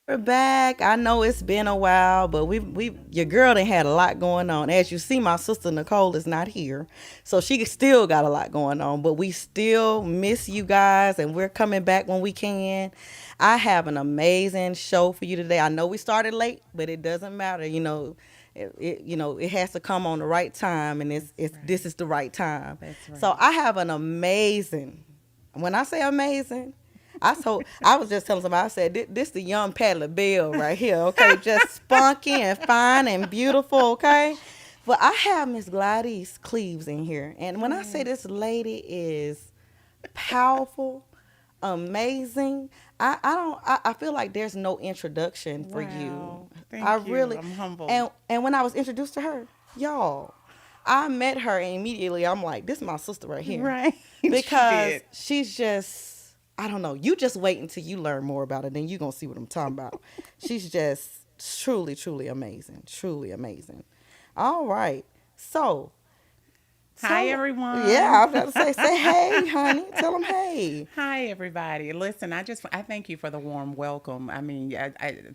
We're back. I know it's been a while, but we your girl done had a lot going on. As you see, my sister Nicole is not here, so she still got a lot going on. But we still miss you guys, and we're coming back when we can. I have an amazing show for you today. I know we started late, but it doesn't matter. It has to come on the right time, and it's Right. this is the right time. That's So right. I have an amazing. When I say amazing, I was just telling somebody, I said, this the young Patti LaBelle right here, okay? Just spunky and fine and beautiful, okay? But I have Miss Gladys Cleaves in here. And when I say Yes. this lady is powerful, amazing, I feel like there's no introduction for you. Wow. I Thank you. really I'm humbled. and when I was introduced to her, y'all, I met her and immediately I'm like, this is my sister right here. Right. She Because did. she's just, I don't know. You just wait until you learn more about her, then you're going to see what I'm talking about. She's just truly, truly amazing. Truly amazing. All right. So, Hi, yeah, everyone. I was about to say hey, honey. Tell them hey. Hi, everybody. Listen, I thank you for the warm welcome. I mean,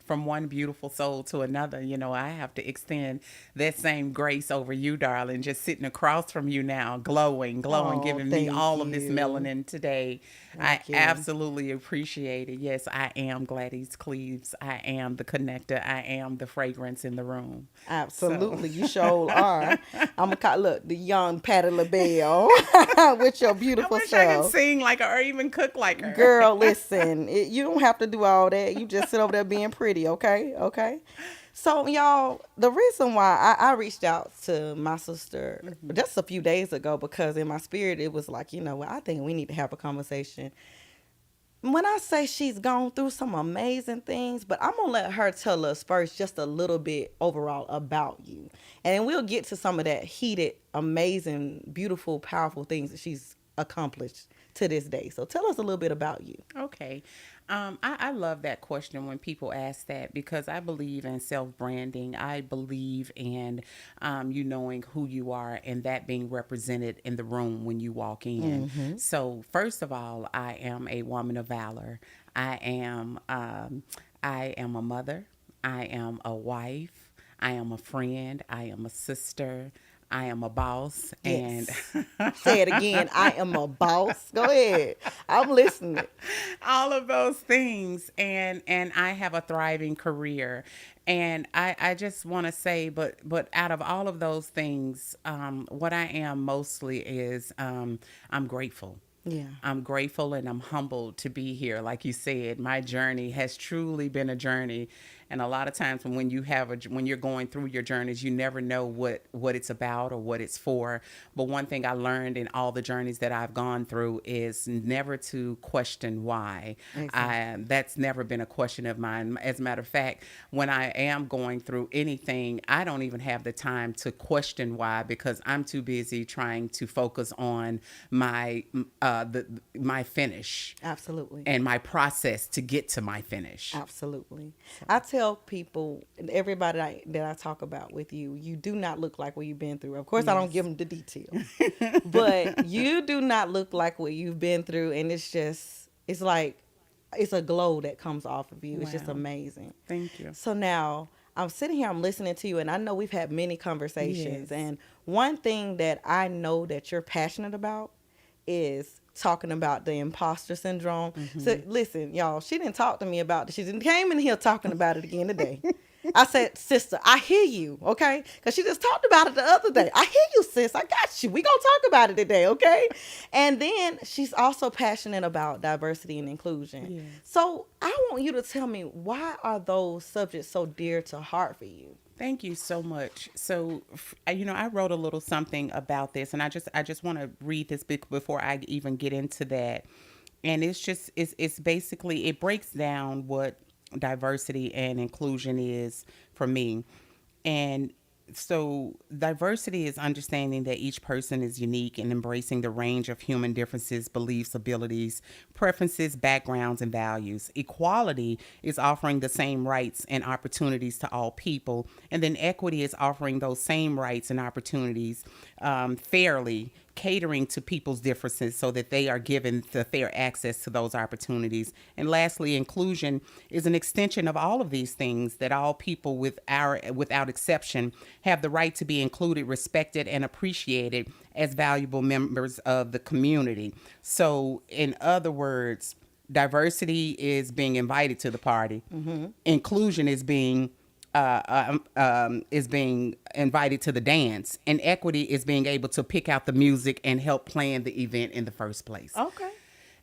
from one beautiful soul to another, I have to extend that same grace over you, darling. Just sitting across from you now, glowing, glowing, Oh, giving me thank all of this you. melanin today. I Thank you. absolutely appreciate it. Yes, I am Gladys Cleaves. I am the connector. I am the fragrance in the room. So. Absolutely, you sure are. I'm gonna call look the young Patti LaBelle with your I beautiful wish I could self. sing like her or even cook like her. Girl, listen, you don't have to do all that. You just sit over there being pretty, okay? Okay. So, y'all, the reason why I reached out to my sister just a few days ago because in my spirit it was like, you know what, I think we need to have a conversation. When I say she's gone through some amazing things, but I'm gonna let her tell us first just a little bit overall about you. And then we'll get to some of that heated, amazing, beautiful, powerful things that she's accomplished to this day. So tell us a little bit about you. Okay. I love that question when people ask that because I believe in self branding. I believe in you knowing who you are and that being represented in the room when you walk in. Mm-hmm. So, first of all, I am a woman of valor. I am, um, I am a mother. I am a wife. I am a friend. I am a sister. I am a boss. And Yes. Say it again. I am a boss. Go ahead. I'm listening. all of those things, and I have a thriving career, and I just want to say, but out of all of those things, what I am mostly is I'm grateful. Yeah. I'm grateful and I'm humbled to be here. Like you said, my journey has truly been a journey. And a lot of times when you're going through your journeys, you never know what it's about or what it's for. But one thing I learned in all the journeys that I've gone through is never to question why. Exactly. That's never been a question of mine. As a matter of fact, when I am going through anything, I don't even have the time to question why because I'm too busy trying to focus on my finish Absolutely. and my process to get to my finish. Absolutely. So, I tell people, everybody that I talk about with you, you do not look like what you've been through. Of course, I don't give yes. them the details, but you do not look like what you've been through. And it's like, it's a glow that comes off of you. It's just Wow. amazing. Thank you. So now I'm sitting here, I'm listening to you, and I know we've had many Yes. conversations. And one thing that I know that you're passionate about is talking about the imposter syndrome. So Hmm. listen, y'all, she didn't talk to me about it. She didn't came in here talking about it again today. I said, sister, I hear you, okay? Because she just talked about it the other day. I hear you, sis. I got you. We gonna talk about it today, okay? And then she's also passionate about diversity and inclusion. Yes. So I want you to tell me, why are those subjects so dear to heart for you? Thank you so much. So, I wrote a little something about this, and I just want to read this before I even get into that. And it's basically it breaks down what diversity and inclusion is for me. And so diversity is understanding that each person is unique and embracing the range of human differences, beliefs, abilities, preferences, backgrounds, and values. Equality is offering the same rights and opportunities to all people. And then equity is offering those same rights and opportunities fairly catering to people's differences so that they are given the fair access to those opportunities. And lastly, inclusion is an extension of all of these things, that all people without exception have the right to be included, respected, and appreciated as valuable members of the community. So, in other words, diversity is being invited to the party. Inclusion is being invited to the dance, and equity is being able to pick out the music and help plan the event in the first place. Okay.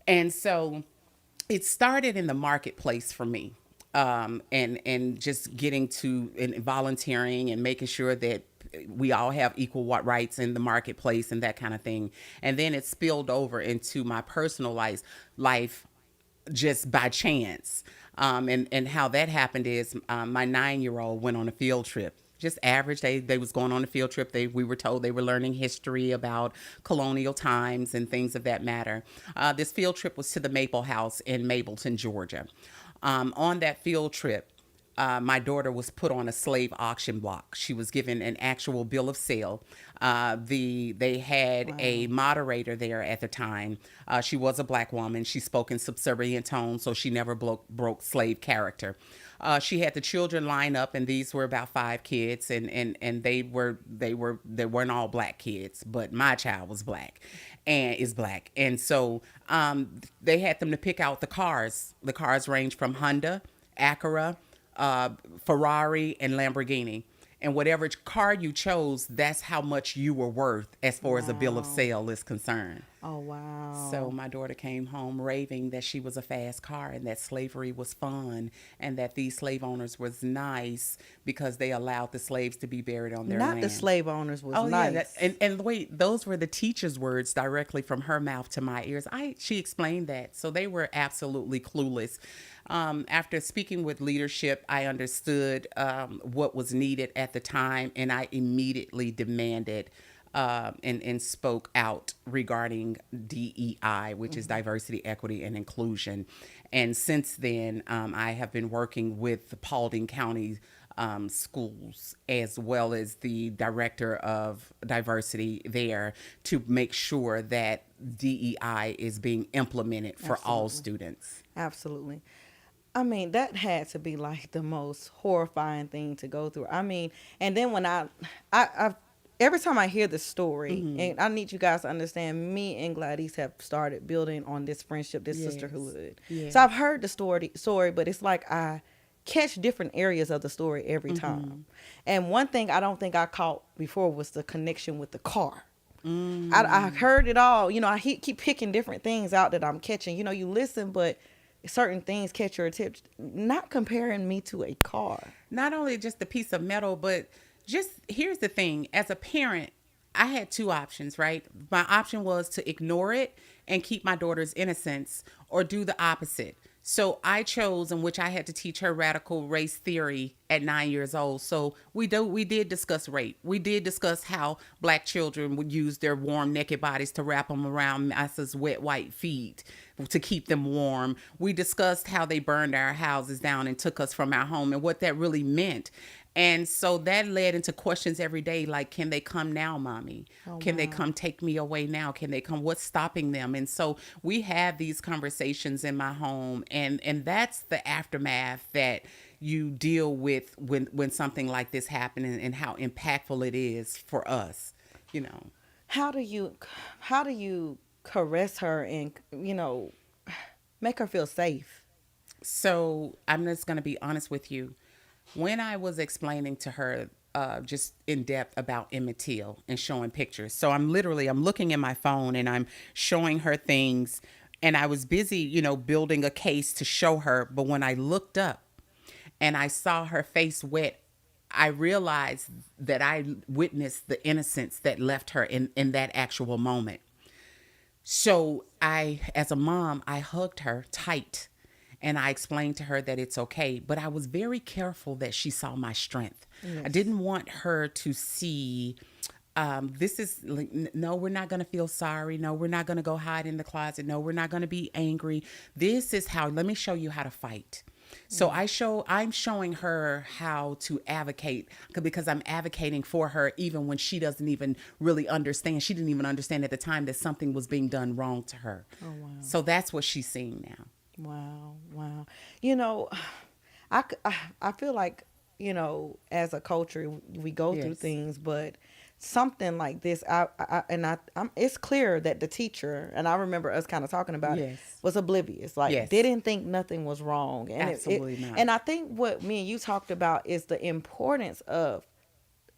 And so it started in the marketplace for me, and just getting to and volunteering and making sure that we all have equal rights in the marketplace and that kind of thing. And then it spilled over into my personal life just by chance. And how that happened is my 9-year-old went on a field trip. Just average. They was going on a field trip. We were told they were learning history about colonial times and things of that matter. This field trip was to the Maple House in Mableton, Georgia. On that field trip, my daughter was put on a slave auction block. She was given an actual bill of sale. They had a moderator there at the time. She was a black woman. She spoke in subservient tones, so she never broke slave character. She had the children line up, and these were about 5 kids, and they weren't all black kids, but my child was black, and is black, and so they had them to pick out the cars. The cars range from Honda, Acura, Ferrari, and Lamborghini. And whatever car you chose, that's how much you were worth as far as a bill of sale is concerned. Oh, wow. So my daughter came home raving that she was a fast car and that slavery was fun and that these slave owners was nice because they allowed the slaves to be buried on their land. Not the slave owners was nice. Yeah, and wait, those were the teacher's words directly from her mouth to my ears. She explained that. So they were absolutely clueless. After speaking with leadership, I understood what was needed at the time, and I immediately demanded and spoke out regarding DEI, which is diversity, equity, and inclusion. And since then, I have been working with the Paulding County schools as well as the director of diversity there to make sure that DEI is being implemented for all students. Absolutely. I mean, that had to be like the most horrifying thing to go through. I mean, and then when I every time I hear the story, and I need you guys to understand, me and Gladys have started building on this friendship, this sisterhood. Yes. So I've heard the story, but it's like I catch different areas of the story every time. And one thing I don't think I caught before was the connection with the car. I heard it all. You know, I keep picking different things out that I'm catching. You know, you listen, but certain things catch your attention. Not comparing me to a car. Not only just a piece of metal, but just here's the thing. As a parent, I had 2 options, right? My option was to ignore it and keep my daughter's innocence, or do the opposite. So I chose, in which I had to teach her radical race theory at 9 years old. So we did discuss rape. We did discuss how black children would use their warm naked bodies to wrap them around masses' wet white feet to keep them warm. We discussed how they burned our houses down and took us from our home and what that really meant. And so that led into questions every day, like, can they come now, mommy? Can they come take me away now? Can they come? What's stopping them? And so we have these conversations in my home, and that's the aftermath that you deal with when something like this happens, and how impactful it is for us, you know. How do you caress her and, you know, make her feel safe? So I'm just going to be honest with you. When I was explaining to her just in depth about Emmett Till and showing pictures, so I'm looking at my phone and I'm showing her things, and I was busy, you know, building a case to show her. But when I looked up and I saw her face wet, I realized that I witnessed the innocence that left her in that actual moment. So as a mom, I hugged her tight. And I explained to her that it's okay. But I was very careful that she saw my strength. Yes. I didn't want her to see, no, we're not going to feel sorry. No, we're not going to go hide in the closet. No, we're not going to be angry. This is how, let me show you how to fight. So I'm showing her how to advocate because I'm advocating for her even when she doesn't even really understand. She didn't even understand at the time that something was being done wrong to her. Oh, wow. So that's what she's seeing now. Wow. Wow. You know, I feel like, as a culture, we go through Yes. things, but something like this, it's clear that the teacher, and I remember us kind of talking about it, Yes. was oblivious. Like, Yes. didn't think nothing was wrong. And Absolutely not. and I think what me and you talked about is the importance of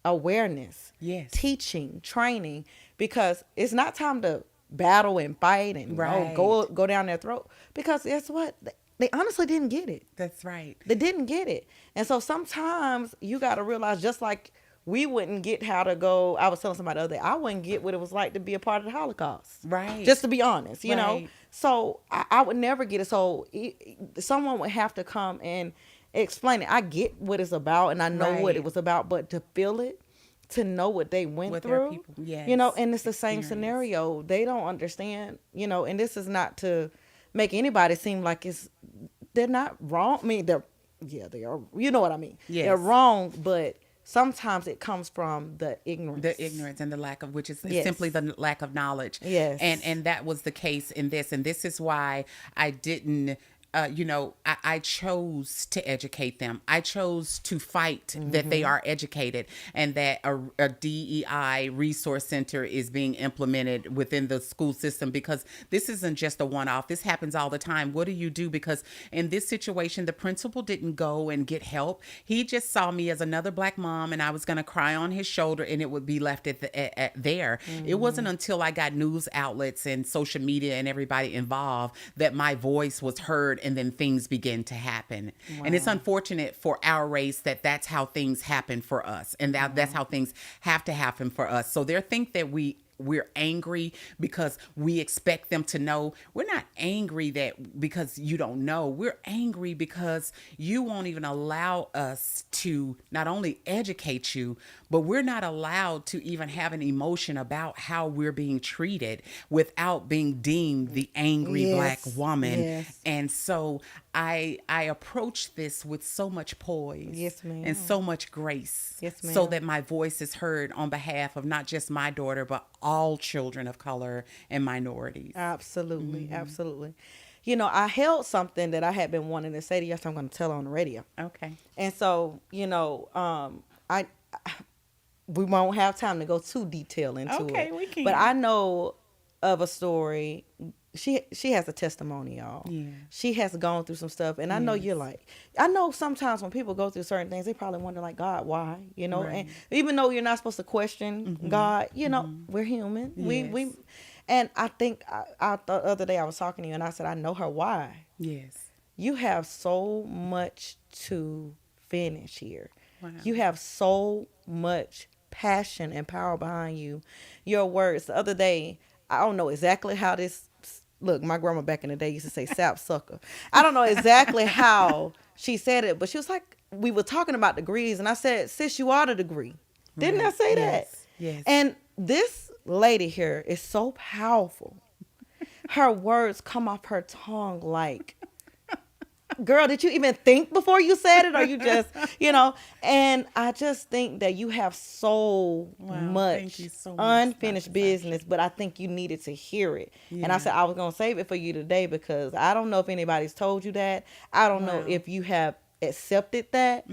awareness, Yes. teaching, training, because it's not time to battle and fight and Right. go down their throat. Because guess what? They honestly didn't get it. That's right. They didn't get it. And so sometimes you got to realize, just like we wouldn't get how to go. I was telling somebody the other day, I wouldn't get what it was like to be a part of the Holocaust. Right. Just to be honest, Right. So I would never get it. So someone would have to come and explain it. I get what it's about and I know what it Right. was about, but to feel it, to know what they went With their through, people. Yes. and it's the same Experience. scenario. They don't understand, and this is not to make anybody seem like they're not wrong. I mean, they are, you know what I mean? Yes. They're wrong, but sometimes it comes from the ignorance. The ignorance and the lack of, which is Yes. simply the lack of knowledge. Yes. And that was the case in this. And this is why I didn't, I chose to educate them. I chose to fight that they are educated and that a DEI resource center is being implemented within the school system, because this isn't just a one-off. This happens all the time. What do you do? Because in this situation, the principal didn't go and get help. He just saw me as another Black mom, and I was going to cry on his shoulder, and it would be left at there. It wasn't until I got news outlets and social media and everybody involved that my voice was heard, and then things begin to happen. And it's unfortunate for our race that that's how things happen for us, and that's how things have to happen for us. So they think that we're angry because we expect them to know. We're not angry that because you don't know. We're angry because you won't even allow us to not only educate you, but we're not allowed to even have an emotion about how we're being treated without being deemed the angry Yes. Black woman. Yes. And so I approach this with so much poise, Yes, ma'am. and so much grace, Yes, so ma'am. that my voice is heard on behalf of not just my daughter, but all children of color and minorities. Absolutely. Absolutely. I held something that I had been wanting to say to you, so I'm going to tell on the radio. Okay. And so, I we won't have time to go too detailed into it. Okay, we can. But I know of a story. She has a testimony, y'all. Yeah. She has gone through some stuff, and I know you're like, I know sometimes when people go through certain things, they probably wonder like, God, why? Right. And even though you're not supposed to question God, we're human. Yes. We and I think the other day I was talking to you, and I said, I know her why. Yes. You have so much to finish here. Wow. You have so much passion and power behind you. Your words. The other day, I don't know exactly how this. Look, my grandma back in the day used to say "sap sucker." I don't know exactly how she said it, but she was like, we were talking about degrees, and I said, "Sis, you are the degree." Didn't I Right. say that? Yes. Yes. And this lady here is so powerful. Her words come off her tongue like, girl, did you even think before you said it? Or you just, and I just think that you have so Wow, much thank you so much, unfinished Dr. business, but I think you needed to hear it. And I Yeah. said, I was going to save it for you today because I don't know if anybody's told you that. I don't know Wow. if you have accepted that,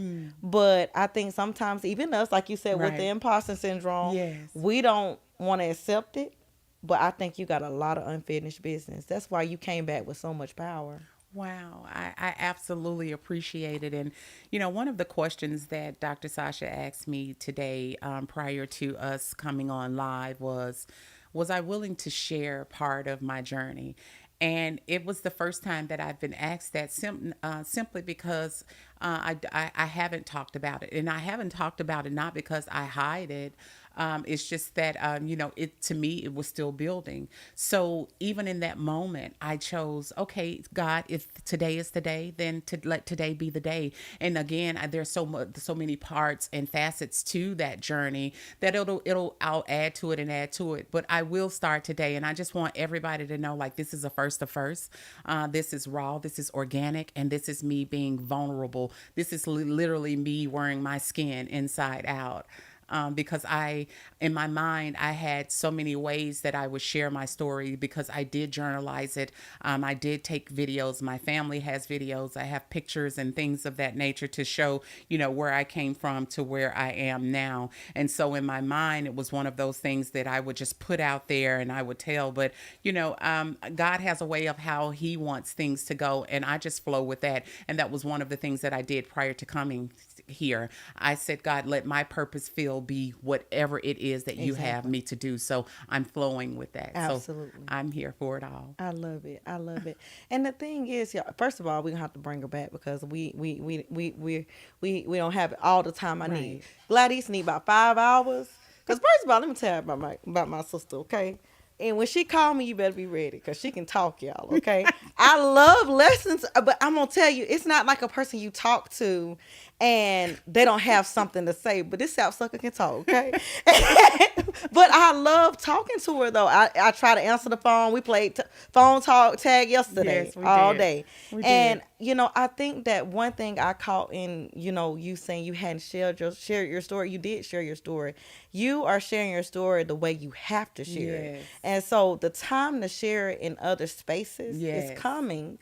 but I think sometimes even us, like you said, with the Right. imposter syndrome, Yes. we don't want to accept it. But I think you got a lot of unfinished business. That's why you came back with so much power. Wow, I absolutely appreciate it. And, one of the questions that Dr. Sasha asked me today prior to us coming on live was I willing to share part of my journey? And it was the first time that I've been asked that simply because I haven't talked about it, and I haven't talked about it not because I hide it. It's just that it to me it was still building. So even in that moment, I chose, okay, God, if today is the day, then to let today be the day. And again, there's so many parts and facets to that journey that I'll add to it and add to it. But I will start today, and I just want everybody to know, like, this is a first of first. This is raw, this is organic, and this is me being vulnerable. This is literally me wearing my skin inside out. Because in my mind, I had so many ways that I would share my story because I did journalize it. I did take videos. My family has videos. I have pictures and things of that nature to show, where I came from to where I am now. And so in my mind, it was one of those things that I would just put out there and I would tell. But, God has a way of how he wants things to go. And I just flow with that. And that was one of the things that I did prior to coming here. I said, God, let my purpose fill be whatever it is that you have me to do. So I'm flowing with that. Absolutely. So I'm here for it all. I love it. I love it. And the thing is, y'all, first of all, we're gonna have to bring her back because we don't have it all the time I need. Gladys need about 5 hours. Because first of all, let me tell you about my sister, okay? And when she called me, you better be ready because she can talk, y'all, okay? I love lessons, but I'm going to tell you, it's not like a person you talk to and they don't have something to say, but this sapsucker can talk, okay? But I love talking to her, though. I try to answer the phone. We played phone talk tag yesterday, all day. And, I think that one thing I caught in, you saying you hadn't shared your story. You did share your story. You are sharing your story the way you have to share it. And so the time to share it in other spaces is coming,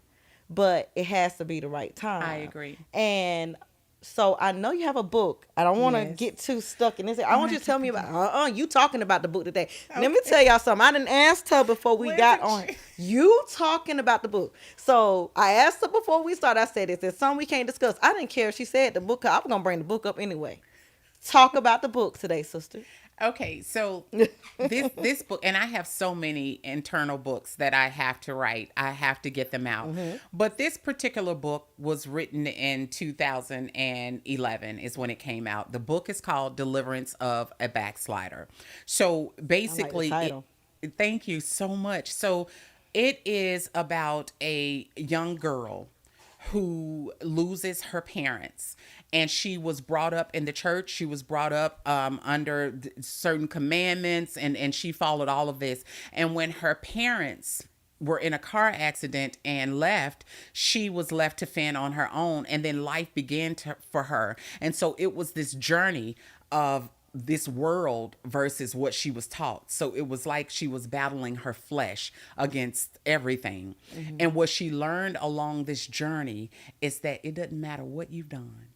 but it has to be the right time. I agree. And so I know you have a book. I don't want to get too stuck in this. I want you to tell me about, you talking about the book today. Okay. Let me tell y'all something. I didn't ask her before we got on. You talking about the book. So I asked her before we started. I said, is there something we can't discuss? I didn't care if she said the book. I was going to bring the book up anyway. Talk about the book today, sister. Okay, so this book, and I have so many internal books that I have to write. I have to get them out. Mm-hmm. But this particular book was written in 2011 is when it came out. The book is called Deliverance of a Backslider. So basically, I like the title. Thank you so much. So it is about a young girl who loses her parents. And she was brought up in the church. She was brought up under certain commandments, and she followed all of this. And when her parents were in a car accident and left, she was left to fend on her own. And then life began for her. And so it was this journey of this world versus what she was taught. So it was like she was battling her flesh against everything. Mm-hmm. And what she learned along this journey is that it doesn't matter what you've done.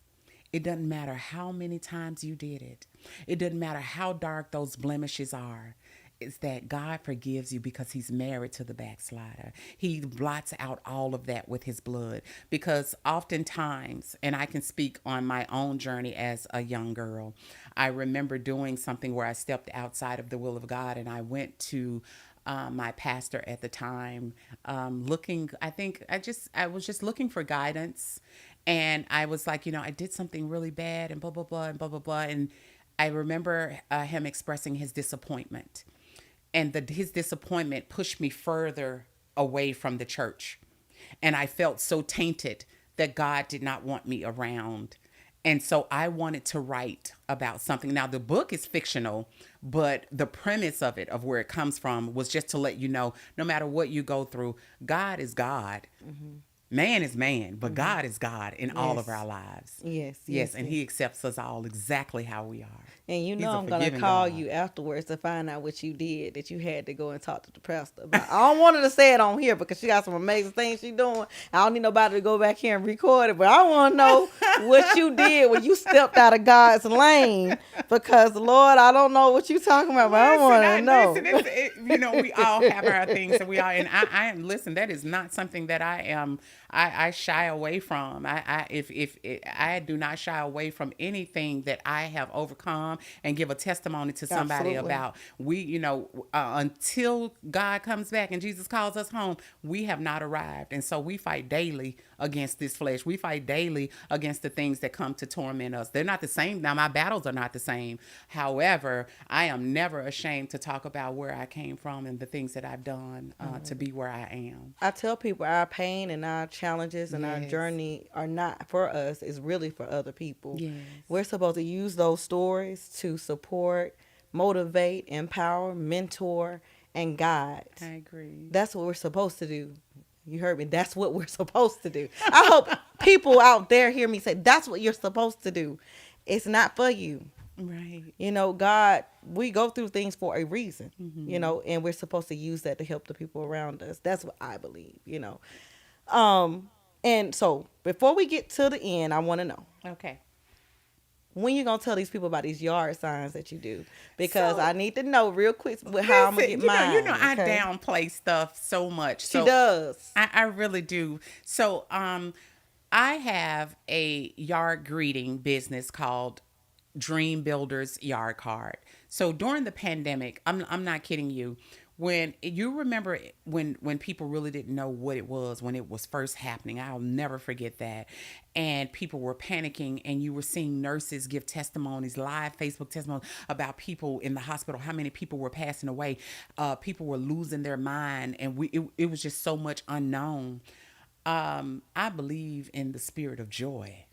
It doesn't matter how many times you did it. It doesn't matter how dark those blemishes are. It's that God forgives you because he's married to the backslider. He blots out all of that with his blood. Because oftentimes, and I can speak on my own journey as a young girl, I remember doing something where I stepped outside of the will of God, and I went to my pastor at the time, looking, I was just looking for guidance. And I was like, I did something really bad and blah, blah, blah, and blah, blah, blah. And I remember him expressing his disappointment. And his disappointment pushed me further away from the church. And I felt so tainted that God did not want me around. And so I wanted to write about something. Now, the book is fictional, but the premise of it, of where it comes from, was just to let you know, no matter what you go through, God is God. Mm-hmm. Man is man, but God is God in all of our lives. Yes. And he accepts us all exactly how we are. And I'm going to call you afterwards to find out what you did that you had to go and talk to the pastor about. I don't want her to say it on here because she got some amazing things she's doing. I don't need nobody to go back here and record it, but I want to know what you did when you stepped out of God's lane because, Lord, I don't know what you're talking about, but I want to know. We all have our things, and we all, and listen, that is not something that I am I shy away from. I do not shy away from anything that I have overcome and give a testimony to somebody Absolutely. about. We, until God comes back and Jesus calls us home, we have not arrived, and so we fight daily against this flesh. We fight daily against the things that come to torment us. They're not the same. Now, my battles are not the same. However, I am never ashamed to talk about where I came from and the things that I've done to be where I am. I tell people our pain and our challenges and our Yes. journey are not for us, it's really for other people. Yes. We're supposed to use those stories to support, motivate, empower, mentor, and guide. I agree. That's what we're supposed to do. You heard me. That's what we're supposed to do. I hope people out there hear me say that's what you're supposed to do. It's not for you. Right. God, we go through things for a reason, Mm-hmm. and we're supposed to use that to help the people around us. That's what I believe. And so before we get to the end, I want to know Okay. when you going to tell these people about these yard signs that you do, because So I need to know real quick how I'm going to listen, get mine. I Okay. downplay stuff so much. She So does. I really do. So I have a yard greeting business called Dream Builders Yard Card. So during the pandemic, I'm not kidding you. When you remember when people really didn't know what it was when it was first happening, I'll never forget that. And people were panicking, and you were seeing nurses give testimonies, live Facebook testimonies about people in the hospital, how many people were passing away, people were losing their mind, and it was just so much unknown. I believe in the spirit of joy.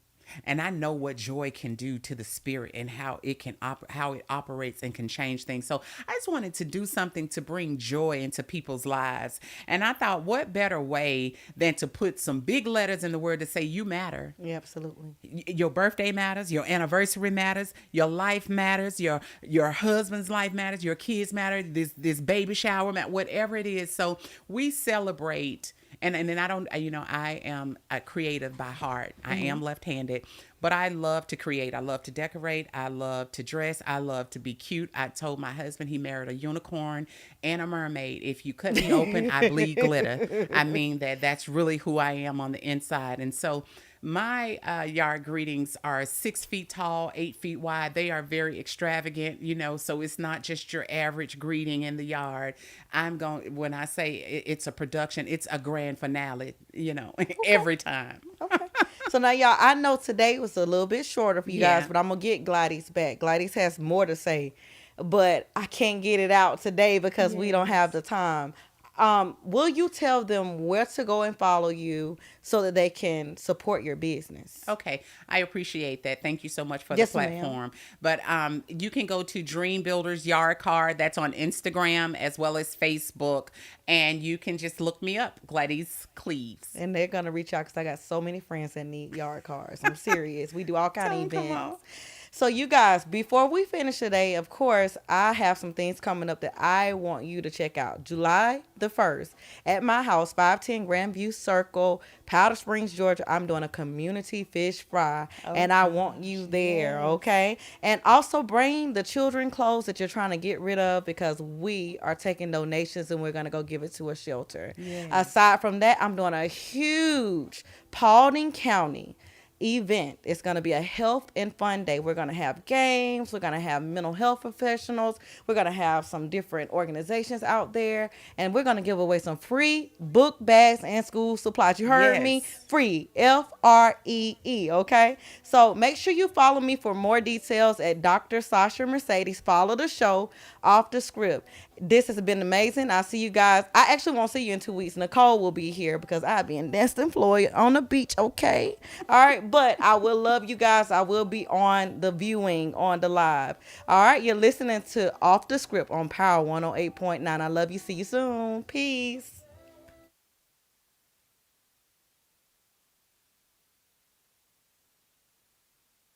And I know what joy can do to the spirit and how it can how it operates and can change things. So I just wanted to do something to bring joy into people's lives. And I thought, what better way than to put some big letters in the word to say you matter. Yeah, absolutely. Your birthday matters, your anniversary matters, your life matters, your husband's life matters, your kids matter, this baby shower matter, whatever it is. So we celebrate. And then I don't, I am a creative by heart. I am left-handed, but I love to create. I love to decorate. I love to dress. I love to be cute. I told my husband he married a unicorn and a mermaid. If you cut me open, I bleed glitter. I mean that's really who I am on the inside. And so my yard greetings are 6 feet tall, 8 feet wide. They are very extravagant, so it's not just your average greeting in the yard. When I say it's a production, it's a grand finale, every time. Okay. So now, y'all, I know today was a little bit shorter for you guys, Yeah. but I'm going to get Gladys back. Gladys has more to say, but I can't get it out today because we don't have Yes. the time. Will you tell them where to go and follow you so that they can support your business? Okay, I appreciate that. Thank you so much for the Yes, ma'am. platform. But you can go to Dream Builders Yard Card. That's on Instagram as well as Facebook, and you can just look me up, Gladys Cleves. And they're going to reach out because I got so many friends that need yard cars. I'm serious. We do all kind Tell of 'em come on. events. So you guys, before we finish today, of course, I have some things coming up that I want you to check out. July the 1st at my house, 510 Grandview Circle, Powder Springs, Georgia. I'm doing a community fish fry, and I want you there, okay? And also bring the children clothes that you're trying to get rid of because we are taking donations and we're going to go give it to a shelter. Yes. Aside from that, I'm doing a huge Paulding County event. It's going to be a health and fun day. We're going to have games. We're going to have mental health professionals. We're going to have some different organizations out there. And we're going to give away some free book bags and school supplies. You heard me? Yes. Free. FREE. Okay? So make sure you follow me for more details at Dr. Sasha Mercedes. Follow the show off the script. This has been amazing. I'll see you guys. I actually won't see you in 2 weeks. Nicole will be here because I'll be in Destin, Florida on the beach. Okay. All right. But I will love you guys. I will be on the viewing, on the live. All right. You're listening to Off the Script on Power 108.9. I love you. See you soon. Peace.